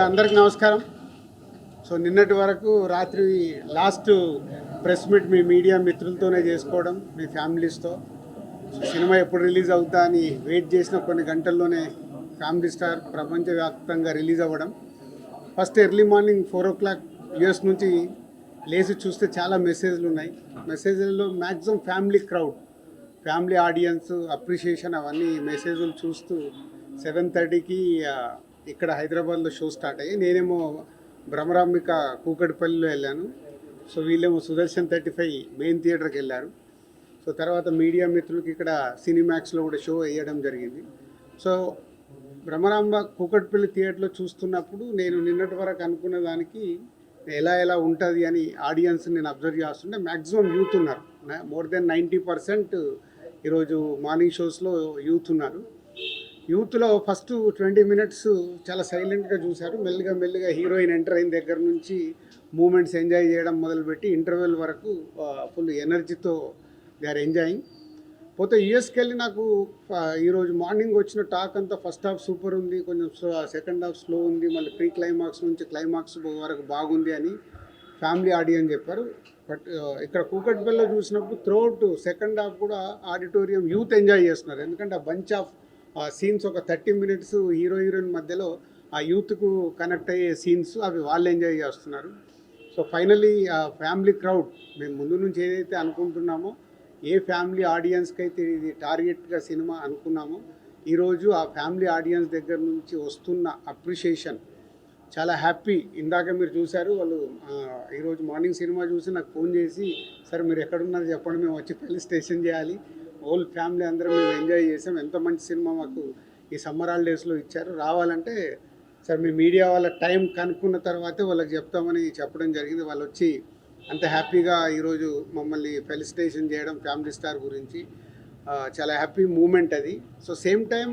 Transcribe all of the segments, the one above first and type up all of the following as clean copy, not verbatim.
అందరికీ నమస్కారం. సో నిన్నటి వరకు రాత్రి last press meet me media మిత్రులతోనే చేసుకోవడం, మీ ఫ్యామిలీస్తో. సినిమా ఎప్పుడు రిలీజ్ అవుతా అని వెయిట్ చేసిన కొన్ని గంటల్లోనే ఫ్యామిలీ స్టార్ ప్రపంచవ్యాప్తంగా రిలీజ్ అవ్వడం. First early morning 4 o'clock US నుంచి లేచి చూస్తే చాలా మెసేజ్లు ఉన్నాయి. మెసేజ్లలో maximum family crowd, family audience, appreciation అవన్నీ మెసేజ్లు చూస్తూ 7:30కి ఇక్కడ హైదరాబాద్లో షో స్టార్ట్ అయ్యి నేనేమో భ్రమరాంబిక కూకట్పల్లిలో వెళ్ళాను. సో వీళ్ళేమో సుదర్శన్ 35 మెయిన్ థియేటర్కి వెళ్ళారు. సో తర్వాత మీడియా మిత్రులకి ఇక్కడ సినిమాక్స్లో కూడా షో వేయడం జరిగింది. సో భ్రమరాంబ కూకట్పల్లి థియేటర్లో చూస్తున్నప్పుడు నేను నిన్నటి వరకు అనుకున్న దానికి ఎలా ఉంటుంది అని ఆడియన్స్ నేను అబ్జర్వ్ చేస్తుంటే మ్యాక్సిమం యూత్ ఉన్నారు. మోర్ దెన్ 90% ఈరోజు మార్నింగ్ షోస్లో యూత్ ఉన్నారు. యూత్లో ఫస్ట్ 20 minutes చాలా సైలెంట్గా చూశారు. మెల్లిగా హీరోయిన్ ఎంటర్ అయిన దగ్గర నుంచి మూమెంట్స్ ఎంజాయ్ చేయడం మొదలుపెట్టి ఇంటర్వెల్ వరకు ఫుల్ ఎనర్జీతో దే ఆర్ ఎంజాయింగ్. పోతే యూఎస్కి వెళ్ళి నాకు ఈరోజు మార్నింగ్ వచ్చిన టాక్ అంతా ఫస్ట్ హాఫ్ సూపర్ ఉంది, కొంచెం సెకండ్ హాఫ్ స్లో ఉంది, మళ్ళీ ప్రీ క్లైమాక్స్ నుంచి క్లైమాక్స్ వరకు బాగుంది అని ఫ్యామిలీ ఆడియన్స్ చెప్పారు. బట్ ఇక్కడ కూకట్పల్లిలో చూసినప్పుడు త్రూఅవుట్ సెకండ్ హాఫ్ కూడా ఆడిటోరియం యూత్ ఎంజాయ్ చేస్తున్నారు. ఎందుకంటే ఆ బంచ్ ఆఫ్ సీన్స్ ఒక 30 minutes హీరోయిన్ మధ్యలో ఆ యూత్కు కనెక్ట్ అయ్యే సీన్స్ అవి వాళ్ళు ఎంజాయ్ చేస్తున్నారు. సో ఫైనలీ ఆ ఫ్యామిలీ క్రౌడ్ మేము ముందు నుంచి ఏదైతే అనుకుంటున్నామో, ఏ ఫ్యామిలీ ఆడియన్స్కి అయితే ఇది టార్గెట్గా సినిమా అనుకున్నామో, ఈరోజు ఆ ఫ్యామిలీ ఆడియన్స్ దగ్గర నుంచి వస్తున్న అప్రిషియేషన్ చాలా హ్యాపీ. ఇందాక మీరు చూశారు, వాళ్ళు ఈరోజు మార్నింగ్ సినిమా చూసి నాకు ఫోన్ చేసి, సార్ మీరు ఎక్కడున్నారు చెప్పండి, మేము వచ్చి పెళ్లి స్టేషన్ చేయాలి, హోల్ ఫ్యామిలీ అందరం మేము ఎంజాయ్ చేసాం, ఎంత మంచి సినిమా మాకు ఈ సమ్మర్ హాలిడేస్లో ఇచ్చారు, రావాలంటే సార్ మీ మీడియా వాళ్ళ టైం కనుక్కున్న తర్వాతే వాళ్ళకి చెప్తామని చెప్పడం జరిగింది. వాళ్ళు వచ్చి అంత హ్యాపీగా ఈరోజు మమ్మల్ని ఫెలిసిటేషన్ చేయడం ఫ్యామిలీ స్టార్ గురించి చాలా హ్యాపీ మూమెంట్ అది. సో సేమ్ టైం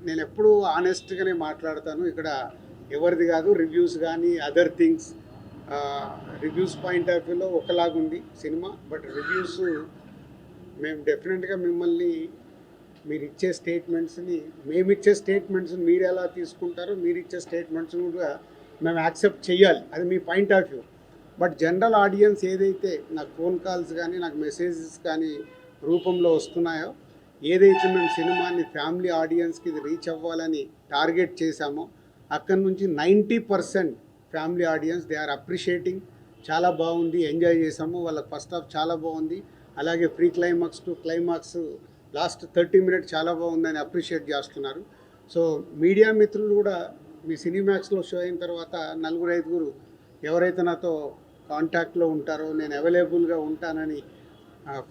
నేను ఎప్పుడూ ఆనెస్ట్గానే మాట్లాడతాను. ఇక్కడ ఎవరిది కాదు రివ్యూస్ కానీ other things. Reviews point of వ్యూలో ఒకలాగుంది సినిమా, బట్ రివ్యూస్ మేము డెఫినెట్గా మిమ్మల్ని మీరు ఇచ్చే స్టేట్మెంట్స్ని, మేమిచ్చే స్టేట్మెంట్స్ని మీరు ఎలా తీసుకుంటారో, మీరు ఇచ్చే స్టేట్మెంట్స్ని కూడా మేము యాక్సెప్ట్ చేయాలి, అది మీ point of view. But general audience ఏదైతే నాకు ఫోన్ కాల్స్ కానీ నాకు మెసేజెస్ కానీ రూపంలో వస్తున్నాయో, ఏదైతే మేము సినిమాని ఫ్యామిలీ ఆడియన్స్కి ఇది రీచ్ అవ్వాలని టార్గెట్ చేశామో, అక్కడి నుంచి 90% family audience they are appreciating. చాలా బాగుంది, ఎంజాయ్ చేసాము, వాళ్ళకి ఫస్ట్ హాఫ్ చాలా బాగుంది, అలాగే pre climax to climax last 30 minutes చాలా బాగుందని అప్రిషియేట్ చేస్తున్నారు. సో మీడియా మిత్రులు కూడా మీ సినిమాక్స్లో షో అయిన తర్వాత 4-5 ఎవరైతే నాతో కాంటాక్ట్లో ఉంటారో, నేను అవైలబుల్గా ఉంటానని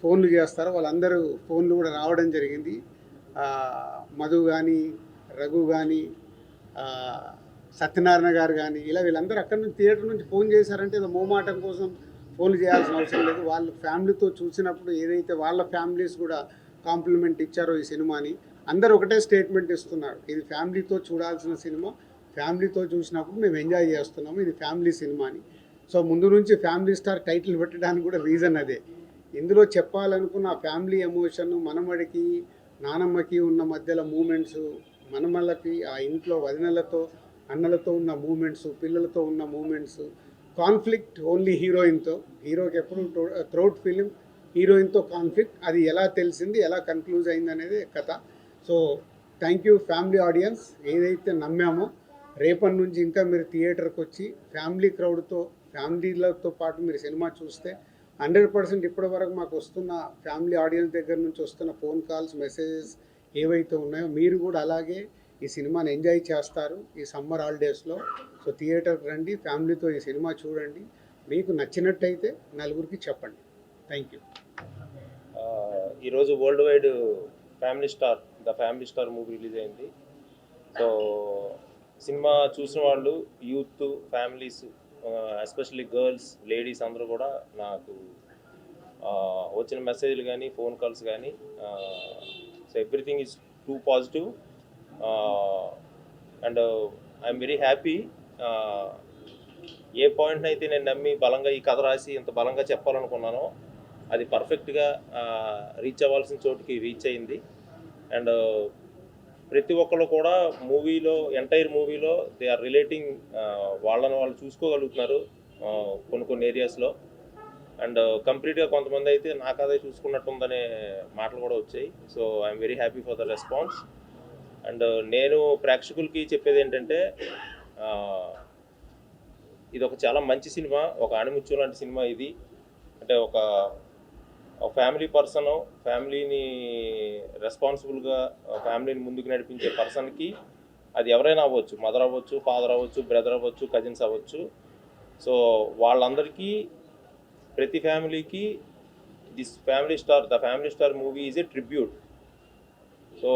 ఫోన్లు చేస్తారో, వాళ్ళందరూ ఫోన్లు కూడా రావడం జరిగింది. మధు కానీ, రఘు కానీ, సత్యనారాయణ గారు కానీ, ఇలా వీళ్ళందరూ అక్కడి నుంచి థియేటర్ నుంచి ఫోన్ చేశారంటే ఏదో మోమాటం కోసం ఫోన్లు చేయాల్సిన అవసరం లేదు. వాళ్ళ ఫ్యామిలీతో చూసినప్పుడు ఏదైతే వాళ్ళ ఫ్యామిలీస్ కూడా కాంప్లిమెంట్ ఇచ్చారో ఈ సినిమాని, అందరూ ఒకటే స్టేట్మెంట్ ఇస్తున్నారు, ఇది ఫ్యామిలీతో చూడాల్సిన సినిమా, ఫ్యామిలీతో చూసినప్పుడు మేము ఎంజాయ్ చేస్తున్నాము, ఇది ఫ్యామిలీ సినిమా అని. సో ముందు నుంచి ఫ్యామిలీ స్టార్ టైటిల్ పెట్టడానికి కూడా రీజన్ అదే. ఇందులో చెప్పాలనుకున్న ఆ ఫ్యామిలీ ఎమోషన్, మనమడికి నానమ్మకి ఉన్న మధ్యలో మూమెంట్స్, మనమళ్ళకి ఆ ఇంట్లో వదినలతో అన్నలతో ఉన్న మూమెంట్స్, పిల్లలతో ఉన్న మూమెంట్స్, కాన్ఫ్లిక్ట్ ఓన్లీ హీరోయిన్తో, హీరోకి ఎప్పుడు త్రూఅవుట్ ఫిలిం హీరోయిన్తో కాన్ఫ్లిక్ట్, అది ఎలా తెలిసింది, ఎలా కన్క్లూజ్ అయింది అనేది కథ. So thank you family audience. ఏదైతే నమ్మామో రేపటి నుంచి ఇంకా మీరు థియేటర్కి వచ్చి ఫ్యామిలీ క్రౌడ్తో, ఫ్యామిలీలతో పాటు మీరు సినిమా చూస్తే 100% ఇప్పటి వరకు మాకు వస్తున్న ఫ్యామిలీ ఆడియన్స్ దగ్గర నుంచి వస్తున్న ఫోన్ కాల్స్, మెసేజెస్ ఏవైతే ఉన్నాయో, మీరు కూడా అలాగే ఈ సినిమాని ఎంజాయ్ చేస్తారు ఈ సమ్మర్ హాలిడేస్లో. సో థియేటర్కి రండి, ఫ్యామిలీతో ఈ సినిమా చూడండి, మీకు నచ్చినట్టయితే 4 చెప్పండి. Thank you. ఈరోజు world wide the Family Star movie release అయింది. సో సినిమా చూసిన వాళ్ళు, youth, families, especially girls, ladies అందరూ కూడా నాకు వచ్చిన మెసేజ్లు కానీ, ఫోన్ కాల్స్ కానీ, so everything is too positive and I'm very happy. ఏ పాయింట్ని అయితే నేను నమ్మి బలంగా ఈ కథ రాసి ఇంత బలంగా చెప్పాలనుకున్నానో అది పర్ఫెక్ట్గా రీచ్ అవ్వాల్సిన చోటుకి రీచ్ అయింది. అండ్ ప్రతి ఒక్కరు కూడా మూవీలో ఎంటైర్ మూవీలో దే ఆర్ రిలేటింగ్, వాళ్ళని వాళ్ళు చూసుకోగలుగుతున్నారు కొన్ని కొన్ని ఏరియాస్లో. అండ్ కంప్లీట్గా కొంతమంది అయితే నాకు అదే చూసుకున్నట్టుందనే మాటలు కూడా వచ్చాయి. So I'm very happy for the response. And నేను ప్రేక్షకులకి చెప్పేది ఏంటంటే, ఇది ఒక చాలా మంచి సినిమా, ఒక ఆణిముత్యం లాంటి సినిమా ఇది. అంటే ఒక ఫ్యామిలీ పర్సన్, ఫ్యామిలీని రెస్పాన్సిబుల్గా ఫ్యామిలీని ముందుకు నడిపించే పర్సన్కి, అది ఎవరైనా అవ్వచ్చు, మదర్ అవ్వచ్చు, ఫాదర్ అవ్వచ్చు, బ్రదర్ అవ్వచ్చు, కజిన్స్ అవ్వచ్చు. సో వాళ్ళందరికీ, ప్రతి ఫ్యామిలీకి this family star, the Family Star movie is a tribute. So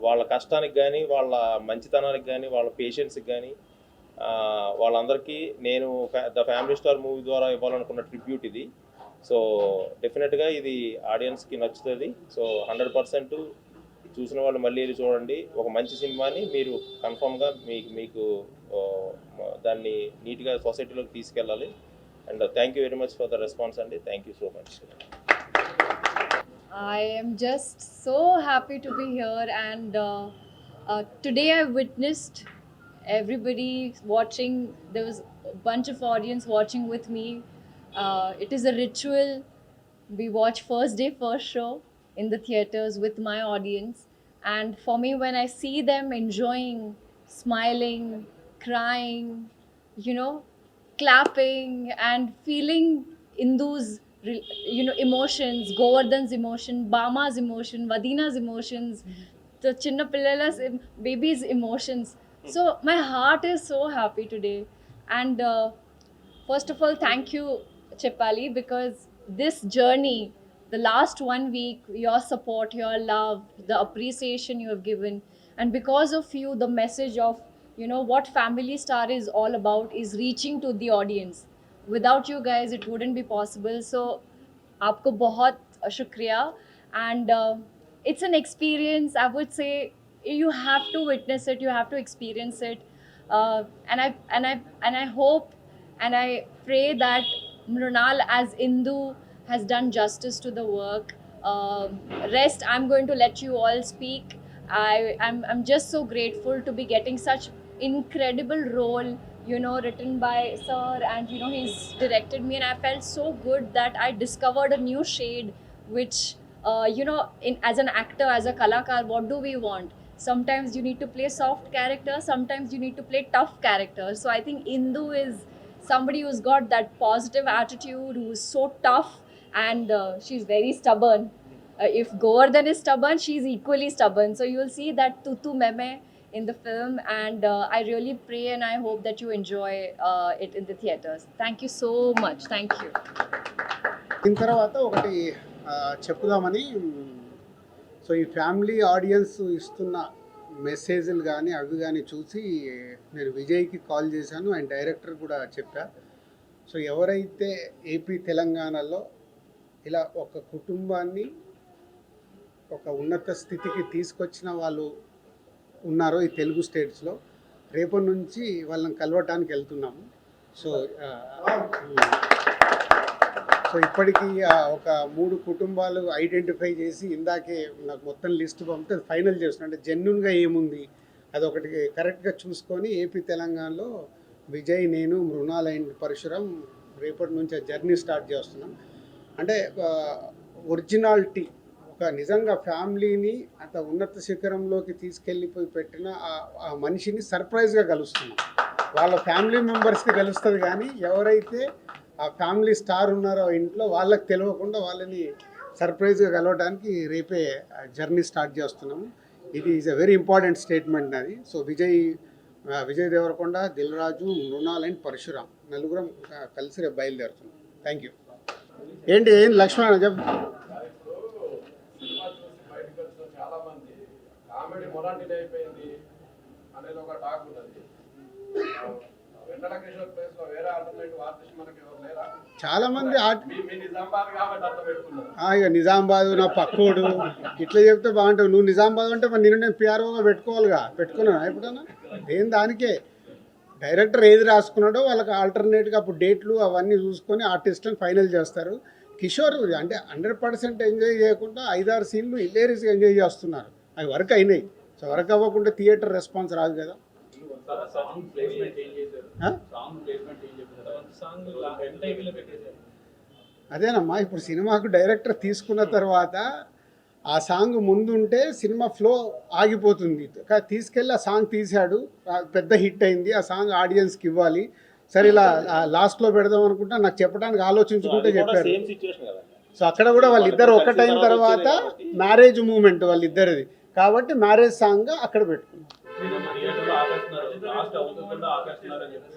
వాళ్ళ కష్టానికి కానీ, వాళ్ళ మంచితనానికి కానీ, వాళ్ళ పేషెన్స్కి కానీ, వాళ్ళందరికీ నేను ద ఫ్యామిలీ స్టార్ మూవీ ద్వారా ఇవ్వాలనుకున్న ట్రిబ్యూట్ ఇది. సో డెఫినెట్గా ఇది ఆడియన్స్కి నచ్చుతుంది. సో 100% చూసిన వాళ్ళు మళ్ళీ వెళ్ళి చూడండి. ఒక మంచి సినిమాని మీరు కన్ఫామ్గా మీకు దాన్ని నీట్గా సొసైటీలోకి తీసుకెళ్ళాలి. And thank you very much for the response అండి. Thank you so much. I am just so happy to be here, and today I witnessed everybody watching. There was a bunch of audience watching with me. It is a ritual. We watch first day, first show in the theaters with my audience, and for me, when I see them enjoying, smiling, crying, clapping, and feeling Indu's emotions, Govardhan's emotion, Bama's emotion, Vadina's emotions, the Chinna Pillala's baby's emotions. So my heart is so happy today. And first of all, thank you, Chepali, because this journey, the last 1 week, your support, your love, the appreciation you have given, and because of you, the message of what Family Star is all about is reaching to the audience. Without you guys, it wouldn't be possible. So, आपको बहुत शुक्रिया. And it's an experience. I would say you have to witness it. You have to experience it. And I hope and I pray that Mrunal as Indu has done justice to the work. Rest, I'm going to let you all speak. I'm just so grateful to be getting such incredible role, written by sir, and he's directed me, and I felt so good that I discovered a new shade, which as an actor, as a kalakar, what do we want? Sometimes you need to play soft characters, sometimes you need to play tough characters. So I think Indu is somebody who's got that positive attitude, who's so tough, and she's very stubborn. If Govardhan is stubborn, she's equally stubborn. So you'll see that tutu meme in the film, and I really pray and I hope that you enjoy it in the theaters. Thank you so much. Thank you. దీని తర్వాత ఒకటి చెప్పుదామని. So ఈ family audience ఇస్తున్న మెసేజ్లు కానీ అవి కానీ చూసి నేను విజయ్కి కాల్ చేశాను, అండ్ డైరెక్టర్ కూడా చెప్పా. సో ఎవరైతే ఏపీ తెలంగాణలో ఇలా ఒక కుటుంబాన్ని ఒక ఉన్నత స్థితికి తీసుకొచ్చిన వాళ్ళు ఉన్నారో ఈ తెలుగు స్టేట్స్లో, రేపటి నుంచి వాళ్ళని కలవటానికి వెళ్తున్నాము. సో ఇప్పటికీ ఒక 3 కుటుంబాలు ఐడెంటిఫై చేసి ఇందాకే నాకు మొత్తం లిస్ట్ పంపితే ఫైనల్ చేస్తున్నాను. అంటే జెన్యున్గా ఏముంది అదొకటి కరెక్ట్గా చూసుకొని ఏపీ తెలంగాణలో విజయ్, నేను, మృణాల్ అండ్ పరశురామ్ రేపటి నుంచి ఆ జర్నీ స్టార్ట్ చేస్తున్నాం. అంటే ఒరిజినాలిటీ, ఒక నిజంగా ఫ్యామిలీని అంత ఉన్నత శిఖరంలోకి తీసుకెళ్ళిపోయి పెట్టిన ఆ మనిషిని సర్ప్రైజ్గా కలుస్తున్నాం. వాళ్ళ ఫ్యామిలీ మెంబర్స్కి తెలుస్తుంది, కానీ ఎవరైతే ఆ ఫ్యామిలీ స్టార్ ఉన్నారో ఇంట్లో వాళ్ళకి తెలియకుండా వాళ్ళని సర్ప్రైజ్గా కలవడానికి రేపే జర్నీ స్టార్ట్ చేస్తున్నాము. ఇది is a very important statement అది. సో విజయ్ దేవరకొండ, దిల్ రాజు, మృణాల్ అండ్ పరశురామ్ నలుగురం కలిసి రేపు బయలుదేరుతున్నాం. Thank you. ఏంటి లక్ష్మణ చెప్పు. కామెడీ మొరాంటిది అయిపోయింది అనేది ఒక టాక్ ఉన్నది. వెన్నెల కిషోర్ ప్లేస్ లో వేరే ఆల్టర్నేటివ్ ఆర్టిస్ట్ మనకి ఎవరు లేరా? చాలా మంది మీ నిజామాబాద్ కాబట్టి అర్థం పెట్టుకున్నారు. ఇక నిజామాబాద్ నా పక్కోడు ఇట్లా చెప్తే బాగుంటావు. నువ్వు నిజామాబాద్ అంటే మరి నేను పిఆర్ఓగా పెట్టుకోవాలిగా. పెట్టుకున్నాను ఎప్పుడన్నా? ఏం దానికే డైరెక్టర్ ఏది రాసుకున్నాడో వాళ్ళకి ఆల్టర్నేట్గా అప్పుడు డేట్లు అవన్నీ చూసుకొని ఆర్టిస్ట్లను ఫైనల్ చేస్తారు. కిషోర్ అంటే 100% ఎంజాయ్ చేయకుండా 5-6 సీన్లు ఇల్లేరీస్గా ఎంజాయ్ చేస్తున్నారు. అవి వర్క్ అయినాయి. సో వర్క్ అవ్వకుంటే థియేటర్ రెస్పాన్స్ రాదు కదా. సాంగ్ ప్లేస్మెంట్ ఏం చేశారు? ఆ? సాంగ్ ప్లేస్మెంట్ ఏం చెప్పారు? సాంగ్ ఎంటైర్లో పెట్టేశారు. అదేనమ్మా, ఇప్పుడు సినిమాకు డైరెక్టర్ తీసుకున్న తర్వాత ఆ సాంగ్ ముందుంటే సినిమా ఫ్లో ఆగిపోతుంది. తీసుకెళ్ళి ఆ సాంగ్ తీశాడు, పెద్ద హిట్ అయింది, ఆ సాంగ్ ఆడియన్స్కి ఇవ్వాలి. సరే ఇలా లాస్ట్లో పెడదాం అనుకుంటా నాకు చెప్పడానికి ఆలోచించుకుంటే చెప్పారు. సేమ్ సిచ్యువేషన్ కదా. సో అక్కడ కూడా వాళ్ళిద్దరు ఒకటైన తర్వాత మ్యారేజ్ మూమెంట్ వాళ్ళిద్దరిది కాబట్టి మ్యారేజ్ సాంగ్ అక్కడ పెట్టుకున్నాం. మీరు థియేటర్లో ఆపేస్తున్నారు, లాస్ట్ అవుతుందో ఆపేస్తున్నారు అని చెప్పి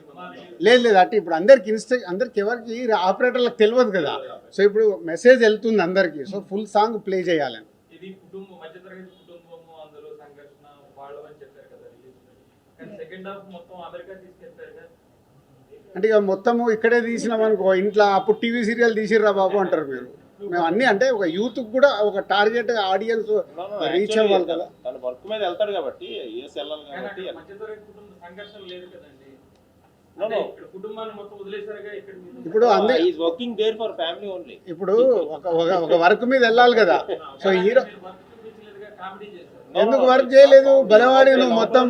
లేదు అంటే ఇప్పుడు అందరికి ఎవరికి ఆపరేటర్లకు తెలియదు కదా. సో ఇప్పుడు మెసేజ్ వెళ్తుంది అందరికీ, సో ఫుల్ సాంగ్ ప్లే చేయాలని. ఇది కుటుంబం, మధ్యతరగతి కుటుంబము, అందులో సంఘర్షణ వాళ్ళు అని చెప్పారు కదా రిలీజ్. కానీ సెకండ్ హాఫ్ మొత్తం అమెరికా తీసుకెళ్తారు కదా. అంటే ఇక మొత్తము ఇక్కడే తీసినాం అనుకో, ఇంట్లో అప్పుడు టీవీ సీరియల్ తీసిర్రా బాబు అంటారు మీరు. మేము అన్నీ అంటే ఒక యూత్ కూడా ఒక టార్గెట్ ఆడియన్స్ రీచ్ అవ్వాలి కదా. తన వర్క్ మీద వెళ్తాడు కాబట్టి యూఎస్ వెళ్ళాలి కానీ కాబట్టి అక్కడ మధ్యతరగతి కుటుంబ సంఘర్షణ లేదు కదండి. No, no. ఇక్కడ కుటుంబాన్ని మొత్తం వదిలేసారుగా. ఇక్కడ మీరు ఇప్పుడు is working there for family only. ఇప్పుడు ఒక వర్క్ మీద వెళ్ళాలి కదా. సో హీరో మీరు వర్క్ చూపించలేదుగా, కామెడీ చేశారు. ఎందుకు వర్క్ చేయలేదు? బలవాడి నువ్వు మొత్తం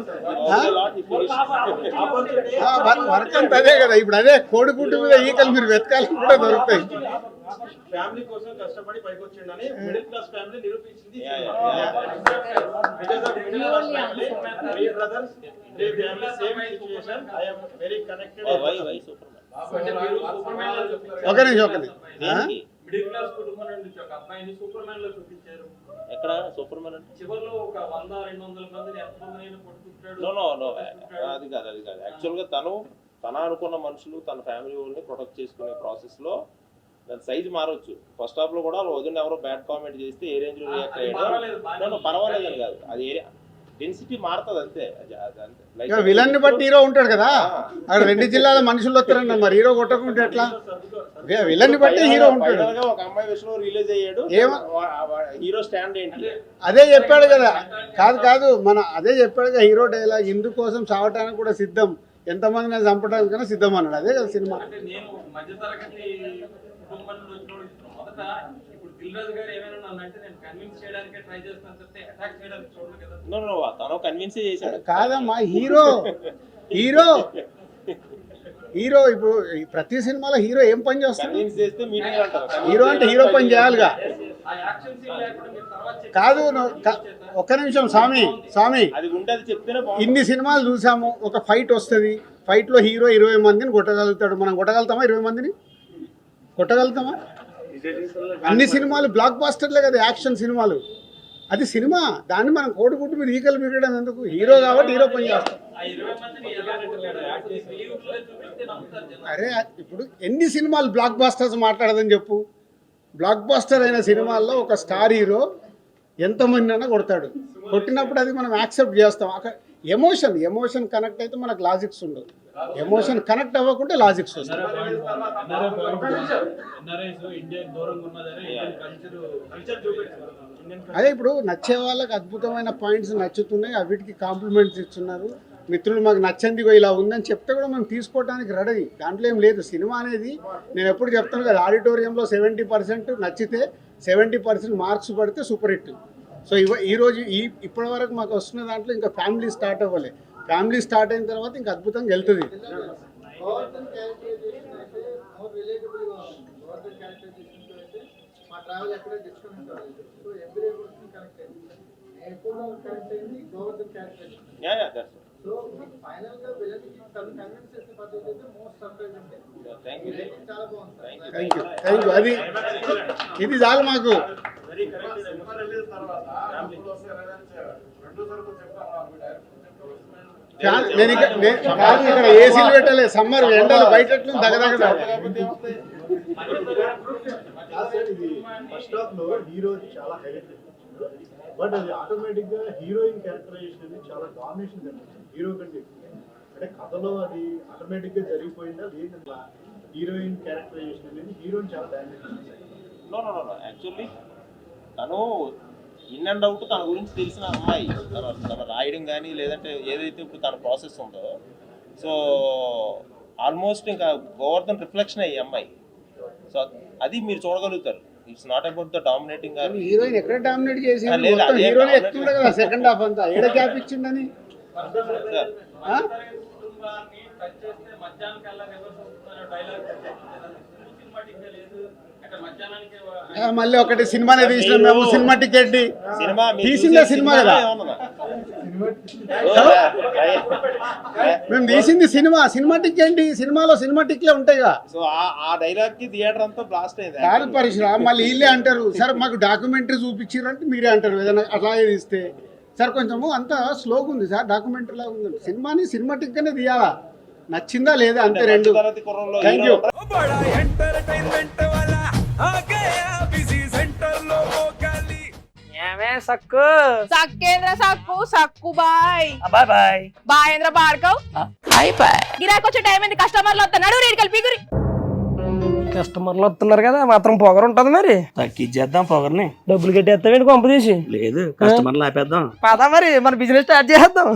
వర్క్ అంత అదే కదా. ఇప్పుడు అదే కోడిగుడ్డు మీద ఈకలు మీరు వెతకాలని కూడా దొరుకుతాయి. ఫ్యామిలీ కోసం కష్టపడి పైకి వచ్చిండని మిడిల్ క్లాస్ ఫ్యామిలీ నిరూపించింది. Yeah, yeah. Because of middle class family, three brothers, they family same situation. I am very connected. Why super man. అంటే మీరు సూపర్ మ్యాన్ లో చూపించారు. ఒక నిమిషం. మిడిల్ క్లాస్ కుటుంబం నుండి ఒక అబ్బాయిని సూపర్ మ్యాన్ లో చూపించారు. ఎక్కడ సూపర్ మ్యాన్ అంటే చివర్లో ఒక 100-200 మందిని ఎంతమందినైనా పట్టుకుంటాడు. నో అది కాదు యాక్చువల్గా తన అనుకున్న మనుషులు తన ఫ్యామిలీ వాళ్ళని ప్రొటెక్ట్ చేసుకునే ప్రాసెస్లో దాని సైజు మారవచ్చు. ఫస్ట్ హాఫ్ లో కూడా వదిన ఎవరో బ్యాడ్ కామెంట్ చేస్తే ఏ రేంజ్ లో రియాక్ట్ అయ్యాడు పర్వాలేదు అని కాదు, అది డెన్సిటీ మారుతుంది అంతే. విలన్ ని బట్టి హీరో ఉంటాడు కదా. అక్కడ 2 జిల్లాల మనుషులు వస్తారన్న, మరి హీరో కొట్టకుంటే ఎట్లా? విలన్ ని బట్టి హీరో ఉంటాడు. ఒక అమ్మాయి విషయంలో రిలీజ్ అయ్యాడు, హీరో స్టాండ్ ఏంటి? అదే చెప్పాడు కదా. కాదు అదే చెప్పాడు కదా హీరో డైలాగ్, ఇందుకోసం చావటానికి కూడా సిద్ధం, ఎంతమందిని చంపడానికైనా సిద్ధం అన్నాడు. అదే కదా సినిమా. అంటే నేను మధ్యతరగతి కుటుంబం నుండి వచ్చిన మొదట ఇప్పుడు దిల్ రాజు గారు ఏమైనా నన్ను అంటే నేను కన్విన్స్ చేయడానికి ట్రై చేస్తాను తప్పితే అటాక్ చేయడానికి చూడను కదా. తను కన్విన్స్ చేశాడు. కాదమ్మా, హీరో ఇప్పుడు ప్రతి సినిమాలో హీరో ఏం పని చేస్తాడు? కన్విన్స్ చేస్తే మీటింగ్ అంటారు. హీరో అంటే హీరో పని చేయాలిగా. ఆ యాక్షన్ సీన్ లేకుండా మీరు తర్వాత కాదు ఒక్క నిమిషం స్వామి, అది ఉంటే అది చెప్తేనే ఇన్ని సినిమాలు చూసాము, ఒక ఫైట్ వస్తుంది, ఫైట్ లో హీరో 20 మందిని కొట్టగలుగుతాడు. మనం కొట్టగలుగుతామా? 20 మందిని కొట్టగలుగుతామా? అన్ని సినిమాలు బ్లాక్ బాస్టర్లే కదా, యాక్షన్ సినిమాలు. అది సినిమా, దాన్ని మనం కోడిగుడ్డు మీద ఈకలు మిగడం ఎందుకు? హీరో కాబట్టి హీరో పని చేస్తాం. ఆ 20 మందిని ఎలా యాక్ట్ చేసి యూట్యూబ్లో చూపిస్తే నమ్ముతారు జనం. అరే ఇప్పుడు ఎన్ని సినిమాలు బ్లాక్ బాస్టర్స్ మాట్లాడదని చెప్పు. బ్లాక్ బాస్టర్ అయిన సినిమాల్లో ఒక స్టార్ హీరో ఎంతమంది అయినా కొడతాడు. కొట్టినప్పుడు అది మనం యాక్సెప్ట్ చేస్తాం. అక్కడ ఎమోషన్ కనెక్ట్ అయితే మనకు లాజిక్స్ ఉండవు. ఎమోషన్ కనెక్ట్ అవ్వకుంటే లాజిక్స్ వస్తాయి. అదే ఇప్పుడు నచ్చే వాళ్ళకి అద్భుతమైన పాయింట్స్ నచ్చుతున్నాయి, అవిటికి కాంప్లిమెంట్స్ ఇస్తున్నారు. మిత్రులు మాకు నచ్చంది ఇలా ఉందని చెప్తే కూడా మనం తీసుకోవడానికి రెడీ. దాంట్లో ఏం లేదు. సినిమా అనేది నేను ఎప్పుడు చెప్తాను కదా, ఆడిటోరియంలో 70% నచ్చితే 70% మార్క్స్ పడితే సూపర్ హిట్. సో ఈరోజు ఇప్పటి వరకు మాకు వస్తున్న దాంట్లో ఇంకా ఫ్యామిలీ స్టార్ట్ అవ్వలే. ఫ్యామిలీ స్టార్ట్ అయిన తర్వాత ఇంకా అద్భుతంగా వెళ్తుంది. Thank you. అది ఇది చాలు మాకు. నేను ఇక్కడ ఏసీలు పెట్టలే, సమ్మర్ ఎండలు బయట దగదగ. ఫస్ట్ హాఫ్ లో హీరో చాలా హైలైట్, బట్ అది ఆటోమేటిక్ గా హీరోయిన్ క్యారెక్టరైజేషన్ అనేది చాలా డామినేషన్ కనిపిస్తుంది హీరో కంటే. అంటే కథలో అది ఆటోమేటిక్ గా జరిగిపోయిందా లేదంటే హీరోయిన్ క్యారెక్టరైజేషన్ అనేది హీరోయిన్ చాలా డామినేట్ చేస్తుంది. నో యాక్చువల్లీ తను ఇన్ అండ్ అవుట్ తన గురించి తెలిసిన అమ్మాయి, తన రాయడం కానీ లేదంటే ఏదైతే ఇప్పుడు తన ప్రాసెస్ ఉందో, సో ఆల్మోస్ట్ ఇంకా గోవర్ధన్ రిఫ్లెక్షన్ అయ్యి అమ్మాయి. సో అది మీరు చూడగలుగుతారు. It's not about the dominating heroine ఎక్కడ డామినేట్ చేసి ఆ, లేదు, మొత్తం అదే హీరోయిన్ dominate ఎక్కుతుండే కదా సెకండ్ హాఫ్ అంతా ఏడ గ్యాప్ ఇచ్చిండని సార్ ఆ? కుటుంబాన్ని టచ్ చేస్తే మధ్యాహ్నం కల్లా రివర్స్ అవుతున్న డైలాగ్ సినిమాటిక్ లేదు అంటే మధ్యాహ్నానికి మళ్ళీ ఒకటి సినిమానే తీసినాం మేము సినిమా టికెట్ సినిమా మీరు తీసిందే చూసే సినిమా కదా ఏమన్నా? మేము తీసింది సినిమాటిక్ ఏంటి సినిమాలో సినిమాటిక్లే ఉంటాయిగా సో ఆ డైలాగ్ కి థియేటర్ అంతా బ్లాస్ట్ అయింది కాదు పరిశ్రమ మళ్ళీ వీళ్ళే అంటారు సార్ మాకు డాక్యుమెంటరీ చూపించారంటే మీరే అంటారు ఏదైనా అట్లాగే తీస్తే సార్ కొంచెము అంత స్లోగా ఉంది సార్ డాక్యుమెంటరీ లాగా ఉంది సినిమాని సినిమాటిక్గానే తీయాలా నచ్చిందా లేదా అంతే రెండు తరగతి కుర్రోళ్ళు థ్యాంక్ హీరో యూ ఏమే సక్కు సక్కేంద్ర సక్కు సక్కు బాయ్ బాయ్ బాయ్ బాయేంద్ర భార్గవ్ బాయ్ బాయ్ గిరాకి వచ్చే టైం ఏంది కస్టమర్లు వస్తున్నాడు రేడికి వెళ్ళి పీకురి కస్టమర్లు వస్తున్నారు కదా మాత్రం పొగరు ఉంటది మరి తగ్గించేద్దాం పొగర్ని. డబ్బులు కట్టేస్తావేంటి కొంప తీసి లేదు కస్టమర్లు ఆపేద్దాం. పదా మరి మన బిజినెస్ స్టార్ట్ చేద్దాం